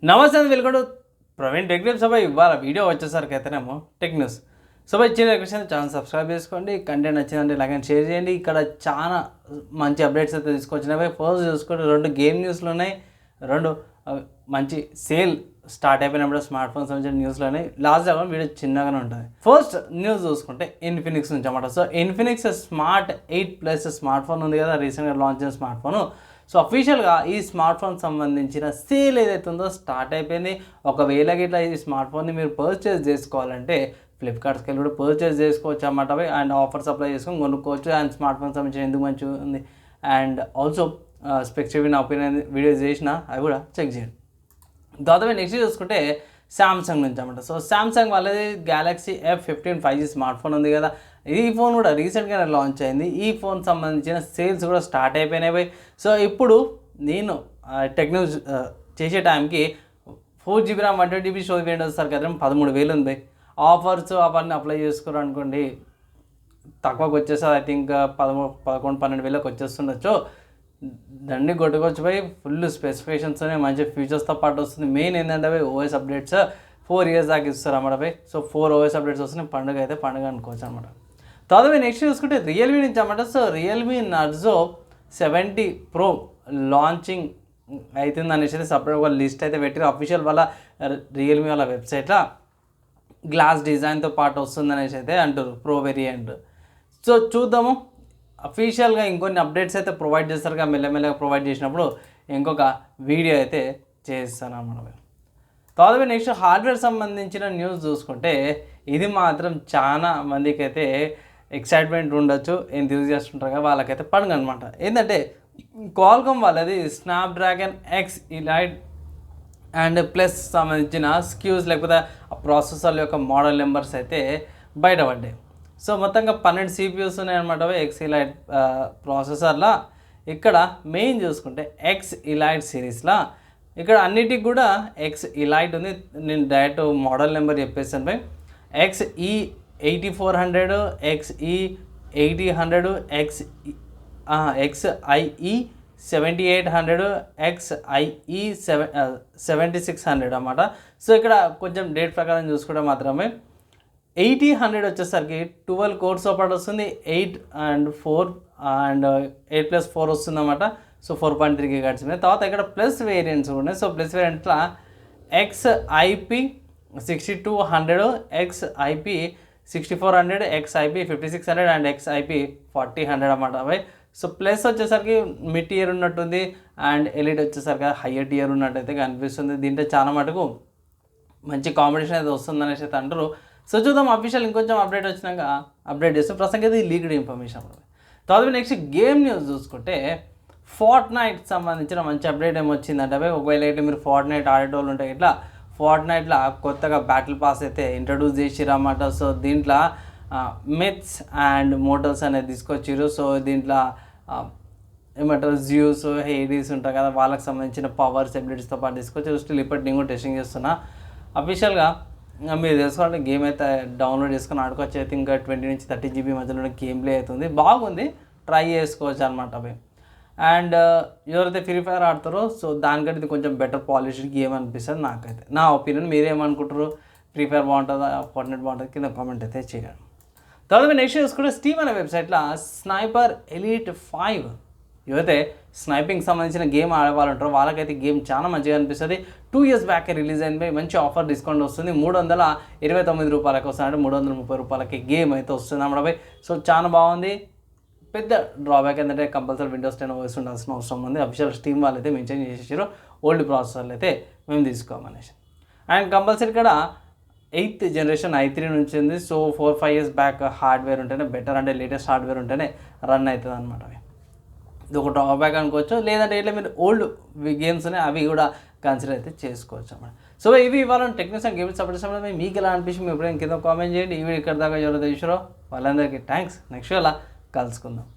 నమస్తే welcome to Praveen tech news. సభ ఇవాళ video వచ్చేసరికి అయితేనేమో టెక్ న్యూస్. సభ ఇచ్చిన రిక్వెస్ట్ ఛానల్ సబ్స్క్రైబ్ చేసుకోండి, కంటెంట్ నచ్చిందంటే లైక్ అండ్ షేర్ చేయండి. ఇక్కడ చాలా మంచి అప్డేట్స్ అయితే తీసుకొచ్చినవి. ఫస్ట్ చూసుకుంటే 2 గేమ్ న్యూస్లు ఉన్నాయి, 2 మంచి సేల్ స్టార్ట్ అయిపోయినప్పుడు స్మార్ట్ ఫోన్స్ సంబంధించిన న్యూస్లు ఉన్నాయి. లాస్ట్ దగ్గర వీడియో చిన్నగానే ఉంటుంది. ఫస్ట్ న్యూస్ చూసుకుంటే ఇన్ఫినిక్స్ నుంచి అన్నమాట. So Infinix smart 8 plus smart phone ఉంది కదా, రీసెంట్గా లాంచ్ అయిన స్మార్ట్ ఫోను. సో అఫీషియల్గా ఈ స్మార్ట్ ఫోన్ సంబంధించిన సేల్ ఏదైతే ఉందో స్టార్ట్ అయిపోయింది. ఒకవేళ ఇట్లా ఈ స్మార్ట్ ఫోన్ని మీరు పర్చేస్ చేసుకోవాలంటే ఫ్లిప్కార్ట్స్కి వెళ్ళి కూడా పర్చేస్ చేసుకోవచ్చు అన్నమాట. అండ్ ఆఫర్స్ అప్లై చేసుకొని కొనుక్కోవచ్చు. అండ్ స్మార్ట్ ఫోన్ సంబంధించిన ఎందుకు మంచిగా ఉంది అండ్ ఆల్సో స్పెక్టివ్ ఒపీనియన్ వీడియోస్ చేసిన అవి కూడా చెక్ చేయండి. దాదాపు నెక్స్ట్ చూసుకుంటే శాంసంగ్ నుంచి అన్నమాట. సో శాంసంగ్ వాళ్ళది Galaxy F15 5G smart phone ఉంది కదా, ఈ ఫోన్ కూడా రీసెంట్గానే లాంచ్ అయింది. ఈ ఫోన్ సంబంధించిన సేల్స్ కూడా స్టార్ట్ అయిపోయినాయి. సో ఇప్పుడు నేను టెక్నాలజీ చేసే టైంకి 4GB RAM 120GB storage variant వస్తారు కదా, 13,000 ఉంది. ఆఫర్స్ అవన్నీ అప్లై చేసుకోరు అనుకోండి, తక్కువకి వచ్చేస్తుంది. I think 11-12,000 వచ్చేస్తుండొచ్చు. దండి కొట్టుకొచ్చి పోయి ఫుల్ స్పెసిఫికేషన్స్తోనే మంచి ఫీచర్స్తో పాటు వస్తుంది. మెయిన్ ఏంటంటే ఓఎస్ అప్డేట్స్ 4 years దాకా ఇస్తారు అన్నమాట. సో 4 OS అప్డేట్స్ వస్తున్నాయి. పండుగ అయితే పండుగ అనుకోవచ్చు అనమాట. తర్వాత నెక్స్ట్ చూసుకుంటే రియల్మీ నుంచి అన్నమాట. So Realme Narzo 70 Pro launching అవుతుంది అనేసి అయితే సపరేట్ ఒక లిస్ట్ అయితే పెట్టారు. అఫీషియల్ వాళ్ళ రియల్మీ వాళ్ళ వెబ్సైట్లో గ్లాస్ డిజైన్తో పాటు వస్తుంది అనేసి అయితే అంటారు, ప్రో వేరియంట్. సో చూద్దాము, అఫీషియల్గా ఇంకొన్ని అప్డేట్స్ అయితే ప్రొవైడ్ చేస్తారు కదా, మెల్లమెల్లగా ప్రొవైడ్ చేసినప్పుడు ఇంకొక వీడియో అయితే చేస్తాను అన్నమాట. తర్వాత నెక్స్ట్ హార్డ్వేర్ సంబంధించిన న్యూస్ చూసుకుంటే ఇది మాత్రం చాలా మందికి అయితే ఎక్సైట్మెంట్ ఉండొచ్చు, ఎంతూజియాస్ట్ ఉంటారు కదా, వాళ్ళకైతే పండుగ అనమాట. ఏంటంటే క్వాల్కామ్ వాళ్ళది Snapdragon X Elite and plus సంబంధించిన స్క్యూస్ లేకపోతే ఆ ప్రాసెసర్ యొక్క మోడల్ నెంబర్స్ అయితే బయటపడ్డాయి. సో మొత్తంగా 12 CPUs ఉన్నాయన్నమాట X Elite ప్రాసెసర్లా. ఇక్కడ మెయిన్ చూసుకుంటే X Elite సిరీస్లా ఇక్కడ అన్నిటికి కూడా X Elite ఉంది. నేను డైరెక్ట్ మోడల్ నెంబర్ చెప్పేసాను. XE8400, XE8000, XIE 7800, XIE 7600 అన్నమాట. సో ఇక్కడ కొంచెం డేట్ ప్రకారం చూసుకుంటే మాత్రమే 8000 వచ్చేసరికి 12 కోర్స్తో పాటు వస్తుంది. 8 and 4 అండ్ 8+4 వస్తుంది అన్నమాట. సో 4.3 GHz మీద. తర్వాత ఇక్కడ ప్లస్ వేరియంట్స్ ఉన్నాయి. సో ప్లస్ వేరియంట్ల XIP 6200, XIP 6400, XIP 5600 and XIP 4000 అన్నమాట. సో ప్లస్ వచ్చేసరికి మిడ్ టియర్ ఉన్నట్టుంది అండ్ ఎలిట్ వచ్చేసరికి హయ్యర్ టియర్ ఉన్నట్టయితే కనిపిస్తుంది. దీంట్లో చాలా మటుకు మంచి కాంపిటీషన్ అయితే వస్తుంది అనేసి అయితే అంటారు. సో చూద్దాం, అఫీషియల్ ఇంకొంచెం అప్డేట్ వచ్చినాక అప్డేట్ చేస్తాం. ప్రస్తుతం అయితే లీక్డ్ ఇన్ఫర్మేషన్. తర్వాత నెక్స్ట్ గేమ్ న్యూస్ చూసుకుంటే ఫోర్ట్నైట్ సంబంధించిన మంచి అప్డేట్ ఏమొచ్చిందంటే, ఒకవేళ అయితే మీరు ఫోర్ట్నైట్ ఆడేటోళ్ళు ఉంటాయి, ఇట్లా ఫోర్ట్నైట్లో కొత్తగా బ్యాటిల్ పాస్ అయితే ఇంట్రడ్యూస్ చేసిరన్నమాట. సో దీంట్లో మెత్స్ అండ్ మోటల్స్ అనేది తీసుకొచ్చిర్రు. సో దీంట్లో ఏమంటారు జ్యూస్, హేడీస్ ఉంటాయి కదా, వాళ్ళకి సంబంధించిన పవర్స్ ఎబిలిటీస్తో పాటు తీసుకొచ్చి స్టిల్ ఇప్పటి నేను కూడా టెస్టింగ్ చేస్తున్నా. అఫీషియల్గా మీరు తెలుసుకోవాలంటే గేమ్ అయితే డౌన్లోడ్ చేసుకొని ఆడుకోవచ్చు. అయితే ఇంకా 20-30 GB మధ్యలో గేమ్ ప్లే అవుతుంది, బాగుంది, ట్రై చేసుకోవచ్చు అనమాట. అవి అండ్ ఎవరైతే ఫ్రీ ఫైర్ ఆడతారో సో దానికంటే ఇది కొంచెం బెటర్ పాలిష్డ్ గేమ్ అనిపిస్తుంది నాకైతే, నా ఒపీనియన్. మీరేమనుకుంటారు? ఫ్రీ ఫైర్ బాగుంటుందా, ఫోర్ట్నైట్ బాగుంటుంది? కింద కామెంట్ అయితే చేయండి. తర్వాత నెక్స్ట్ చూసుకుంటే స్టీమ్ అనే వెబ్సైట్లో స్నైపర్ ఎలీట్ 5 ఎవరైతే స్నైపింగ్ సంబంధించిన గేమ్ ఆడేవాళ్ళు ఉంటారో వాళ్ళకైతే గేమ్ చాలా మంచిగా అనిపిస్తుంది. 2 years బ్యాక్ రిలీజ్ అయింది. మంచి ఆఫర్ డిస్కౌంట్ వస్తుంది. 329 రూపాయలకి వస్తుంది, అంటే 330 రూపాయలకి గేమ్ అయితే వస్తుంది అన్నమాట. సో చాలా బాగుంది. పెద్ద డ్రాబ్యాక్ ఏంటంటే కంపల్సరీ Windows 10 OS ఉండాల్సిన అవసరం ఉంది. అఫీషియల్ స్టీమ్ వాళ్ళు అయితే మెన్షన్ చేసేసారు, ఓల్డ్ ప్రాసెసర్లు అయితే మేము తీసుకోమనేసి. అండ్ కంపల్సరీ ఇక్కడ 8th generation i3 నుంచి ఉంది. సో 4-5 years బ్యాక్ హార్డ్వేర్ ఉంటేనే బెటర్, అంటే లేటెస్ట్ హార్డ్వేర్ ఉంటేనే రన్ అవుతుంది అనమాట. ఇది ఒక డ్రాబ్యాక్ అనుకోవచ్చు. లేదంటే ఇట్లా మీరు ఓల్డ్ గేమ్స్ ఉన్నాయి అవి కూడా కన్సిడర్ అయితే చేసుకోవచ్చు అన్నమాట. సో ఇవి ఇవాళ టెక్నిక్స్ అండ్ గేమ్స్ సపోర్ట్ చేసినప్పుడు మీకు ఎలా అనిపించి మీరు ఎప్పుడైనా కింద కామెంట్ చేయండి. ఈ వీడియో ఇక్కడ దాకా ఎవరైతే చూసారో వాళ్ళందరికీ థ్యాంక్స్. నెక్స్ట్ అలా కలుసుకుందాం.